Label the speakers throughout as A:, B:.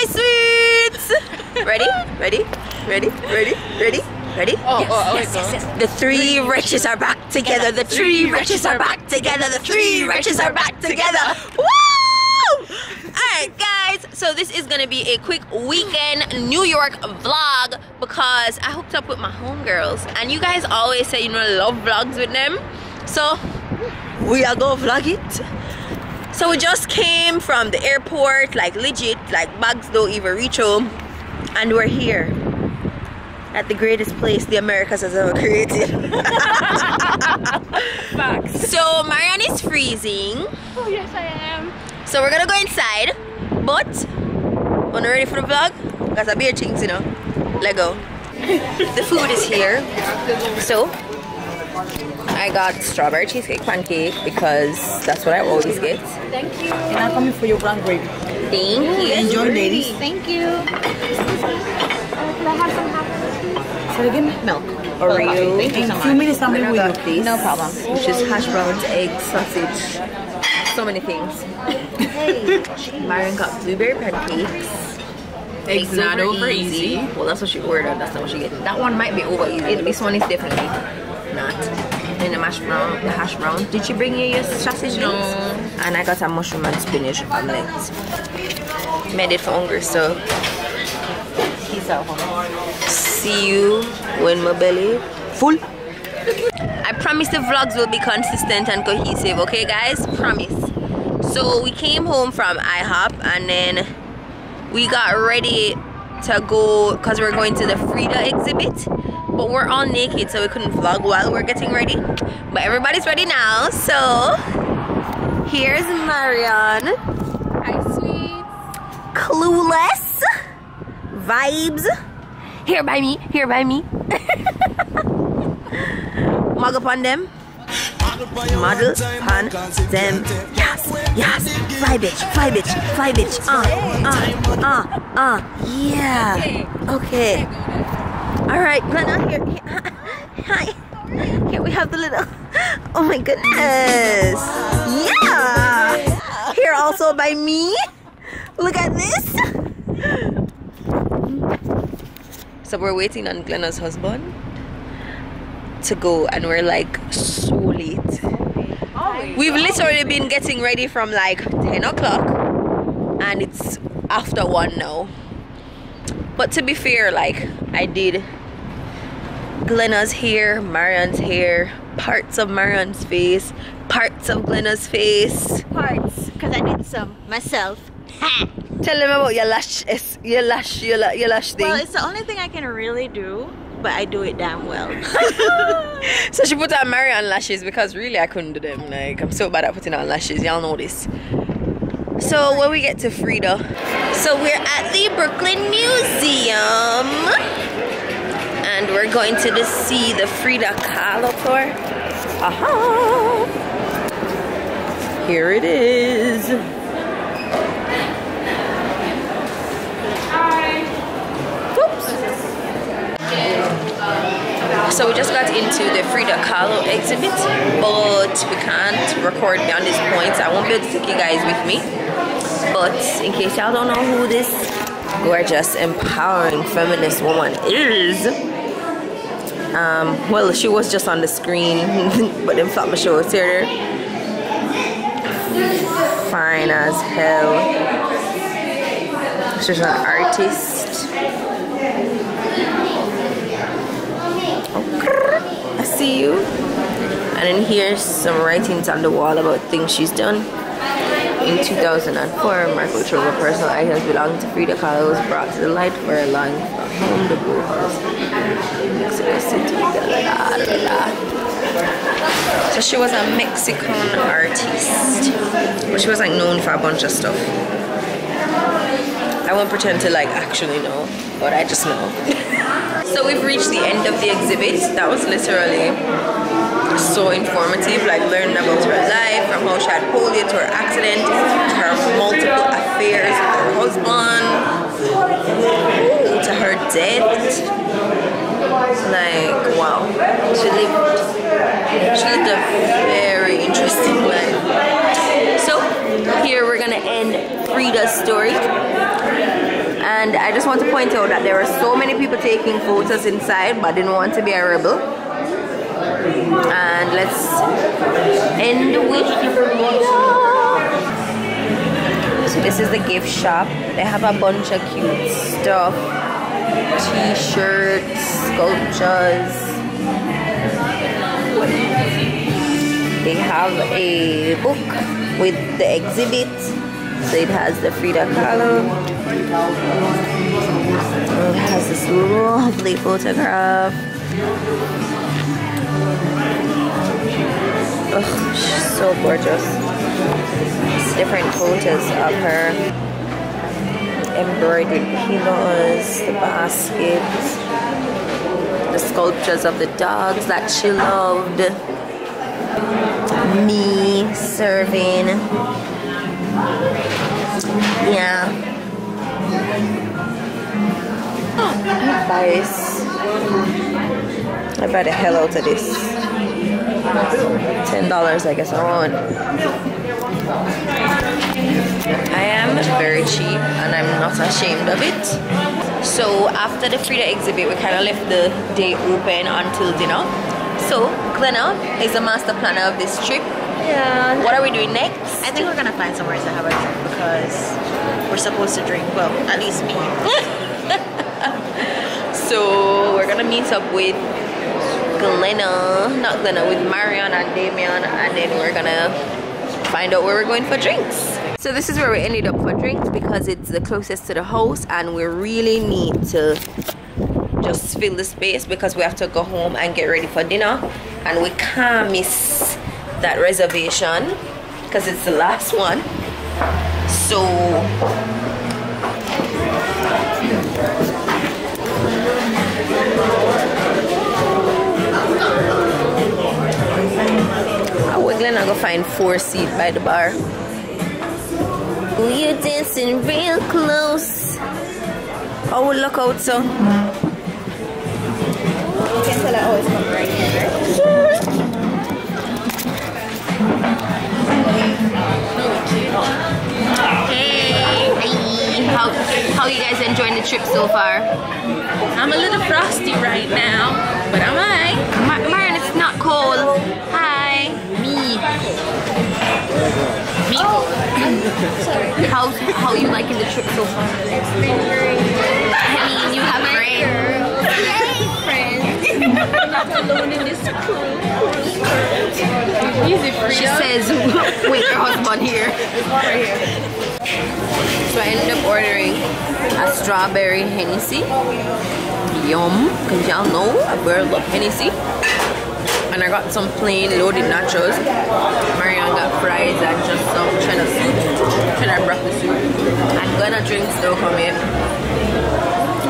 A: Hi, sweets! Ready? Ready? Ready? Ready? Ready? Ready? Yes. The three riches are back together. The three riches are back together. The three riches are back together. Woo! Alright, guys. So this is gonna be a quick weekend New York vlog because I hooked up with my homegirls, and you guys always say you know love vlogs with them. So we are gonna vlog it. So we just came from the airport, like legit, like bags don't even reach home, and we're here at the greatest place the Americas has ever created. Facts. So Marianne is freezing.
B: Oh yes, I am.
A: So we're gonna go inside, but when we're ready for the vlog, got a beer chinks, you know. Let go. The food is here. So I got strawberry cheesecake pancake because that's what I always get.
B: Thank you.
C: And I'm coming for your brown gravy.
A: Thank you.
C: Enjoy, ladies.
B: Thank you. Can I have some happy?
C: So give me milk.
A: Oreo.
C: Thank you so much. 2 minutes, I'm with you, please.
A: No problem. Which is hash browns, eggs, sausage, so many things. Marianne got blueberry pancakes.
C: Eggs not over easy.
A: Well, that's what she ordered. That's not what she get. That one might be over easy. This one is definitely not. And the hash brown. Did she bring you your sausage? No. And I got a mushroom and spinach omelette. Made it for hunger, so peace out. See you when my belly full. I promise the vlogs will be consistent and cohesive, okay guys? Promise. So we came home from IHOP and then we got ready to go because we're going to the Frida exhibit, but we're all naked so we couldn't vlog while we're getting ready. But everybody's ready now, so here's Marianne.
B: Hi, sweets.
A: Clueless vibes. Here by me, here by me. Mug upon them. Model upon them. Yes, yes. Fly bitch, fly bitch, fly bitch. Yeah. Okay. Alright, Glenna, here. Hi. Here we have the little. Oh my goodness. Yeah. Here also by me. Look at this. So we're waiting on Glenna's husband to go, and we're like so late. We've literally been getting ready from like 10 o'clock and it's after 1 now. But to be fair, like I did Glenna's hair, Marianne's hair, parts of Marianne's face, parts of Glenna's face.
B: Parts, because I did some myself. Ha!
A: Tell them about your lash thing.
B: Well, it's the only thing I can really do, but I do it damn well.
A: So she put on Marianne lashes because really I couldn't do them. Like I'm so bad at putting on lashes, y'all know this. So when we get to Frida, so we're at the Brooklyn Museum and we're going to see the Frida Kahlo tour. Aha! Here it is. So we just got into the Frida Kahlo exhibit, but we can't record beyond this point. I won't be able to take you guys with me. But in case y'all don't know who this gorgeous, empowering feminist woman is, well, she was just on the screen, but in fact, my show was here. Fine as hell. She's an artist. I see you. And then here's some writings on the wall about things she's done. In 2004, Marco Trova personal items belonging to Frida Kahlo was brought to the light for a long home the Blue House in Mexico City. So she was a Mexican artist, but she was like known for a bunch of stuff. I won't pretend to like actually know, but I just know. So we've reached the end of the exhibit. That was literally so informative, like learning about her life, from how she had polio to her accident, to her multiple affairs with her husband, to her death. Like, wow. She lived a very interesting life. So here we're gonna end Frida's story. And I just want to point out that there were so many people taking photos inside, but didn't want to be a rebel. And let's end with so this is the gift shop. They have a bunch of cute stuff, t-shirts, sculptures. They have a book with the exhibit. So it has the Frida Kahlo. It has this lovely photograph. Oh, she's so gorgeous. It's different photos of her. Embroidered pillows, the baskets, the sculptures of the dogs that she loved. Me serving. Yeah. I buy the hell out of this. $10, I guess I want. I am very cheap and I'm not ashamed of it. So after the Frida exhibit, we kind of left the day open until dinner. So Glenna is the master planner of this trip. Yeah. What are we doing next?
C: I think we're gonna find somewhere to have a drink because we're supposed to drink. Well, at least me.
A: So we're gonna meet up with with Marion and Damien, and then we're gonna find out where we're going for drinks. So this is where we ended up for drinks because it's the closest to the house, and we really need to just fill the space because we have to go home and get ready for dinner, and we can't miss that reservation because it's the last one. So we're gonna go find 4 seats by the bar. You're dancing real close. Oh, look out, so. You can tell I always come right here. Hey, how you guys enjoying the trip so far?
C: I'm a little frosty right now, but I'm alright.
A: Marion, it's not cold. Hi. Me.
B: Oh, sorry.
A: How you liking the trip so far?
B: It's been great.
A: I mean, you have friends.
B: Yay, friends. I'm not alone in this cruise.
C: Easy, Frida.
A: She says, wait, your husband here.
C: Right here.
A: So I ended up ordering a strawberry Hennessy. Yum, because y'all know I very love Hennessy. And I got some plain loaded nachos. Marianne got fries and just some cheddar soup, cheddar broccoli soup. I'm gonna drink still come in.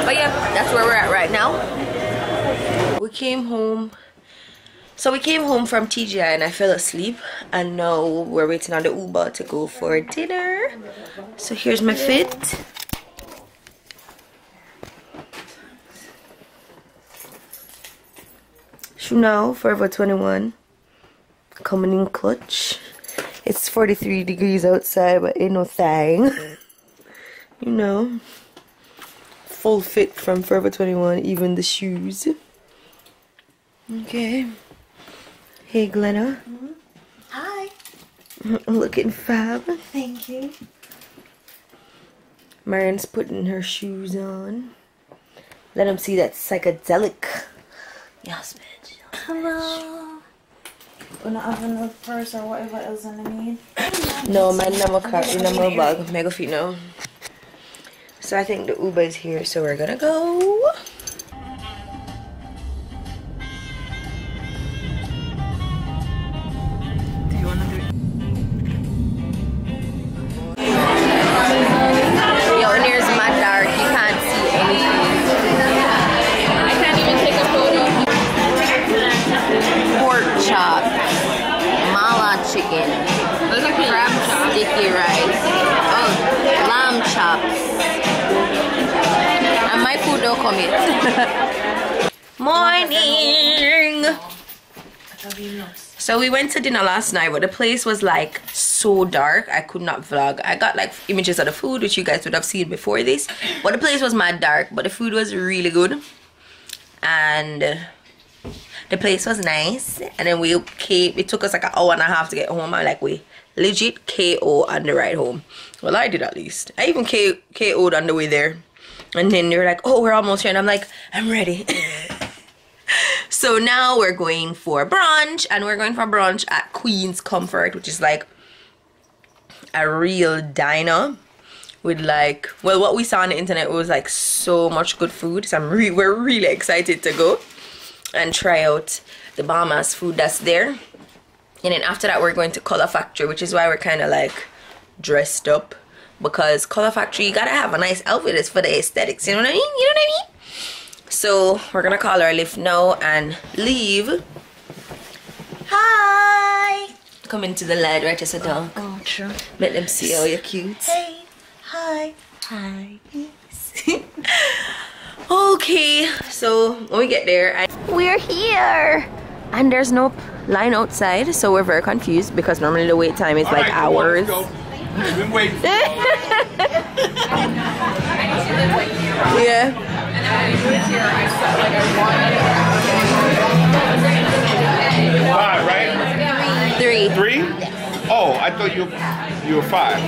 A: But yeah, that's where we're at right now. We came home. So we came home from TGI and I fell asleep, and now we're waiting on the Uber to go for dinner. So here's my fit. Now Forever 21 coming in clutch. It's 43 degrees outside, but ain't no thing. You know, full fit from Forever 21, even the shoes. Okay. Hey Glenna.
B: Hi.
A: Looking fab.
B: Thank you.
A: Marion's putting her shoes on. Let them see that psychedelic. Yes, bitch.
B: Hello. We're not having a purse or whatever else I need.
A: No, my number card, in my bag, mega feet now. So I think the Uber is here, so we're gonna go.
C: Do you wanna do it?
A: Yo, in here's my dark. You can't see anything.
C: I can't even take a photo.
A: Pork chop, mala chicken, crab sticky rice, oh, lamb chops, and my food don't come yet. Morning. So we went to dinner last night, but the place was like so dark I could not vlog. I got like images of the food which you guys would have seen before this, but the place was mad dark, but the food was really good and the place was nice. And then we came, it took us like an hour and a half to get home, and like we legit KO on the ride home. Well, I did at least. I even KO'd on the way there, and then they were like, oh, we're almost here, and I'm like, I'm ready. So now we're going for brunch, and we're going for brunch at Queen's Comfort, which is like a real diner with like, well, what we saw on the internet was like so much good food. So we're really excited to go and try out the bomb-ass food that's there. And then after that we're going to Color Factory, which is why we're kind of like dressed up, because Color Factory, you gotta have a nice outfit. It's for the aesthetics, you know what I mean? You know what I mean? So we're gonna call our lift now and leave. Hi! Come into the light, right? Just a dog.
C: Oh, true.
A: Let them see how you're cute.
C: Hey, hi, hi.
A: Okay, so when we get there, we're here, and there's no line outside, so we're very confused because normally the wait time is like hours.
D: We've been waiting.
A: Yeah.
D: Five, right?
A: Three.
D: Oh, I thought you were five.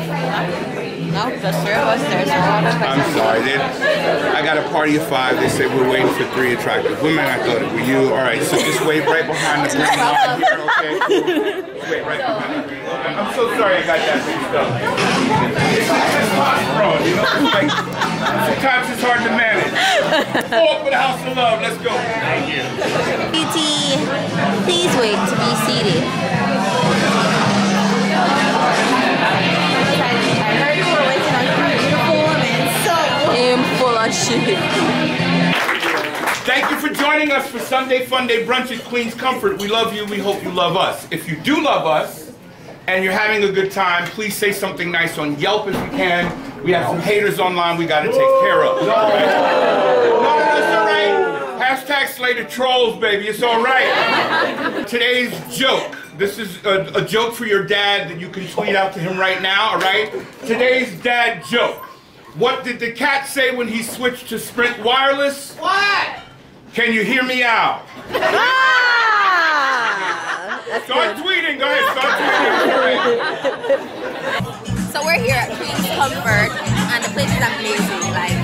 C: No, the three of us. There's a lot of us.
D: I'm sorry. I got a party of five. They said we're waiting for three attractive women. I thought it were you. All right, so just wait right behind the green line here, okay? Wait right behind the green line. I'm so sorry I got that mixed up. You know, it's like, sometimes it's hard to manage. Four for the House of Love. Let's go. Thank you.
A: Beauty, please wait to be seated. Full of shit.
D: Thank you for joining us for Sunday Fun Day Brunch at Queen's Comfort. We love you. We hope you love us. If you do love us and you're having a good time, please say something nice on Yelp if you can. We have some haters online we got to take care of. No, that's all right. Hashtag Slater Trolls, baby. It's all right. Today's joke. This is a joke for your dad that you can tweet out to him right now, all right? Today's dad joke. What did the cat say when he switched to Sprint Wireless? What? Can you hear me out? Start tweeting. Go ahead, start tweeting.
A: So we're here at Queen's Comfort, and the place is amazing. Like,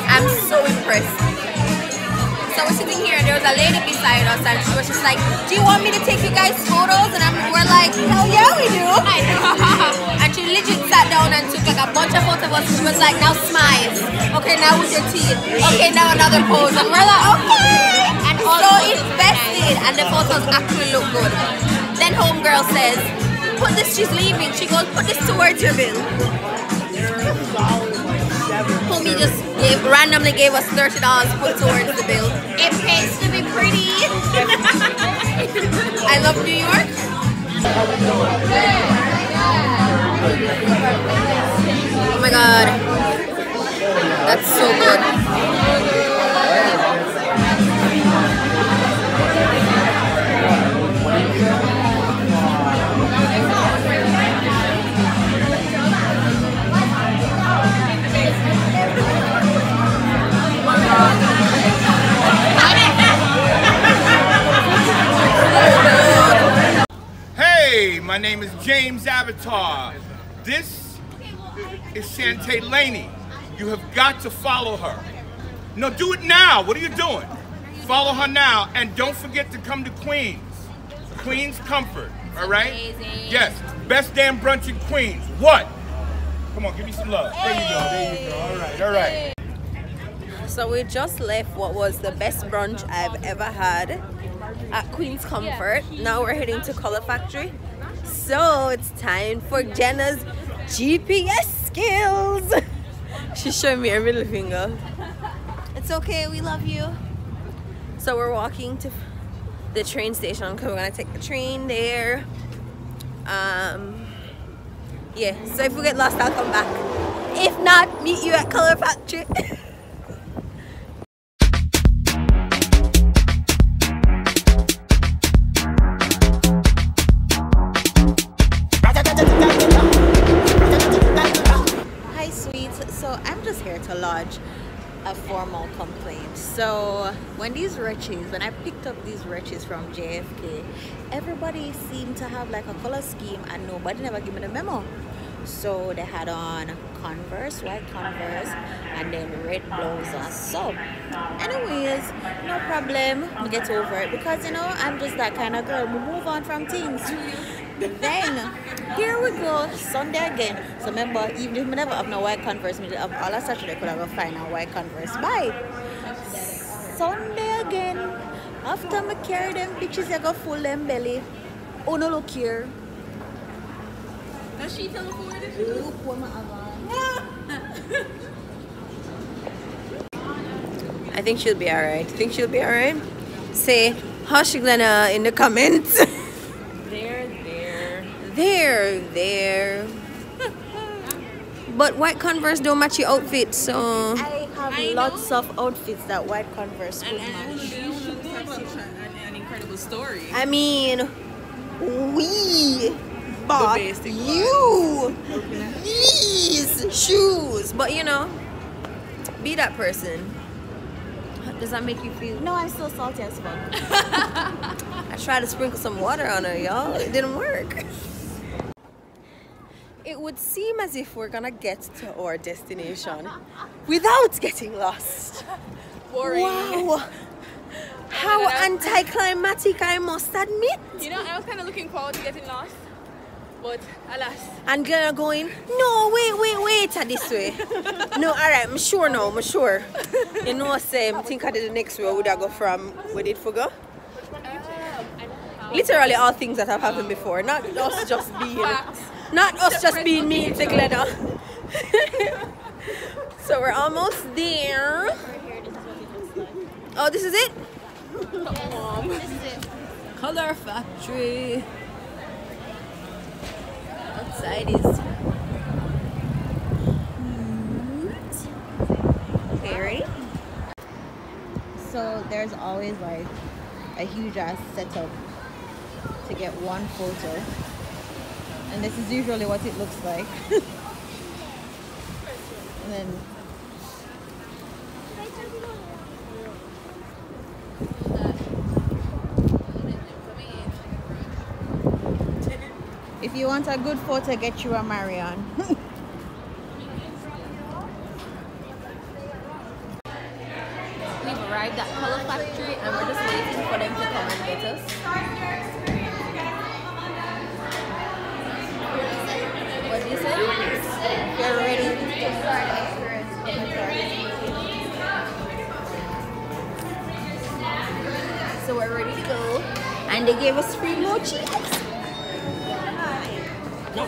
A: I'm so impressed. So we're sitting here, and there was a lady beside us, and she was just like, do you want me to take you guys photos? And we're like, hell yeah, we do. I know. And she legit sat down and took like a bunch of photos of us. She was like, now smile. Okay, now with your teeth. Okay, now another pose. And we're like, okay. And so invested, and the photos actually look good. Then homegirl says, put this, she's leaving. She goes, put this towards your bill. Homie just randomly gave us $30 put towards the bill. It pays to be pretty. I love New York. Oh my god. That's so good.
D: Hey, my name is James Avatar. This is ChantayLainey. You have got to follow her. No, do it now. What are you doing? Follow her now, and don't forget to come to Queens. Queen's Comfort, all right?
A: Amazing.
D: Yes, best damn brunch in Queens. What? Come on, give me some love. There you go, there you go. All right, all right.
A: So we just left what was the best brunch I've ever had at Queen's Comfort. Now we're heading to Color Factory. So it's time for Jenna's GPS skills. She's showing me her middle finger. It's okay, we love you. So we're walking to the train station because we're gonna take the train there. Yeah, so if we get lost, I'll come back. If not, meet you at Color Factory.
C: So I'm just here to lodge a formal complaint. So when I picked up these wretches from JFK, everybody seemed to have like a color scheme and nobody never gave me the memo. So they had on Converse, white Converse, and then red blouse. So anyways, no problem, we get over it because you know I'm just that kind of girl. We move on from things. Then here we go, Sunday again. So remember, even if we never have no white Converse, we have all of Saturday could have go find a white Converse. Bye. Sunday again. After me carry them bitches, I go full them belly. Oh no, look here.
B: Does she tell us what it is?
C: Look what my
A: I think she'll be alright. Think she'll be alright? Say hush Glenna in the comments. There. But white Converse don't match your outfit, so
C: I have lots of outfits that white Converse could match.
B: An incredible story.
A: I mean, we bought you these shoes, but you know, be that person. Does that make you feel?
C: No, I'm still salty as fuck.
A: I tried to sprinkle some water on her, y'all. It didn't work. It would seem as if we're gonna get to our destination without getting lost.
B: Boring.
A: Wow. How anticlimactic, I must admit.
B: You know, I was kind of looking forward to getting lost, but alas.
A: And Glenna going, no, wait, this way. No, alright, I'm sure now, I'm sure. You know, I think I did the next way, would I go from, where did we go? Literally all things that have happened before, not us just being mean to Glenna. So we're almost there. Oh, this is it?
B: This is it.
A: Color Factory. Outside is okay, ready?
C: So there's always like a huge ass setup to get one photo, and this is usually what it looks like. And then if you want a good photo, get you a Marion.
A: We've arrived at Kahlo Factory and we're just waiting for them to come and get us. What do you say? You're ready? So we're ready to go. And they gave us free mochi. So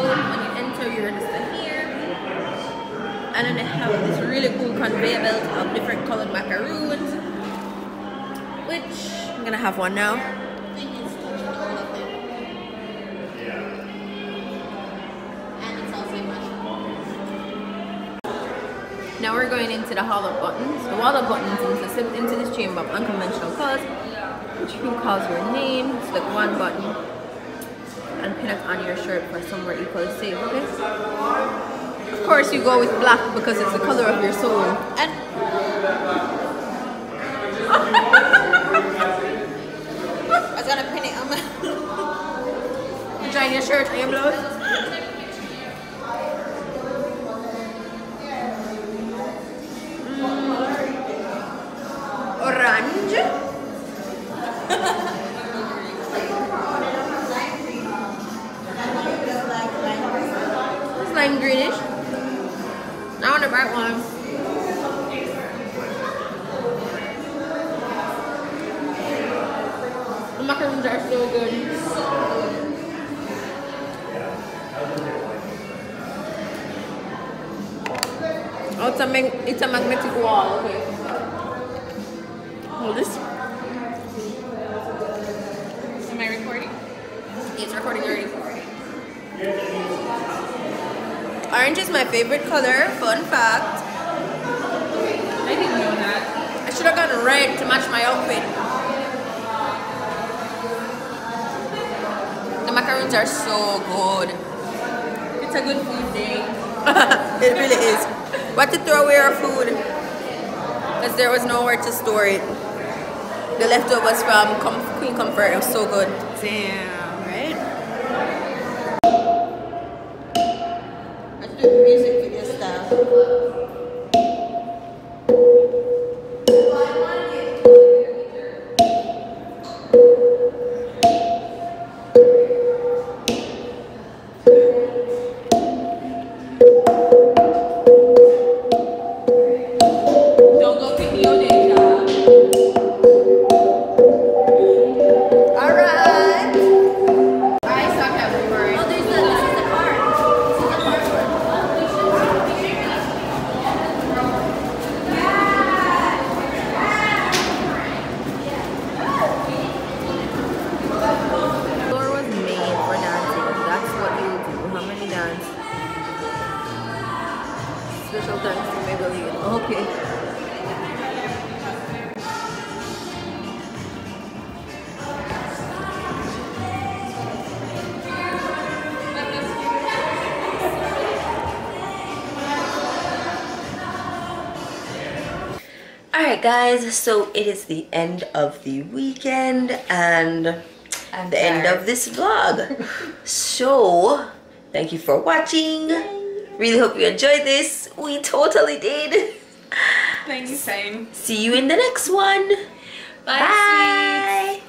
A: when you enter, you're just here, and then they have this really cool conveyor belt of different colored macaroons, which I'm gonna have one now. Now we're going into the hall of buttons. The wall of buttons is slipped into this chamber of unconventional colors, which you can cause your name, select one button, and pin it on your shirt for somewhere equally safe, okay? Of course you go with black because it's the color of your soul. And
C: I was gonna pin it on my
A: join your shirt and your blouse. Orange. It's lime greenish. I want the bright one. The macaroons are so good. Oh, it's a magnetic wall. Okay. Hold this.
B: Am I recording?
A: It's recording already. Orange is my favorite color. Fun fact.
B: I didn't know that.
A: I should have gotten red to match my outfit. The macaroons are so good. It's a good food day. It really is. But to throw away our food, because there was nowhere to store it. The leftovers from Queen Comfort, it was so good.
C: Damn, right? Let's do the music video stuff.
A: Special thanks to Maybelline. Okay. Alright guys, so it is the end of the weekend and the end of this vlog. So, thank you for watching. Really hope you enjoyed this. We totally did.
C: Thank you, same.
A: See you in the next one.
C: Bye.
A: Bye.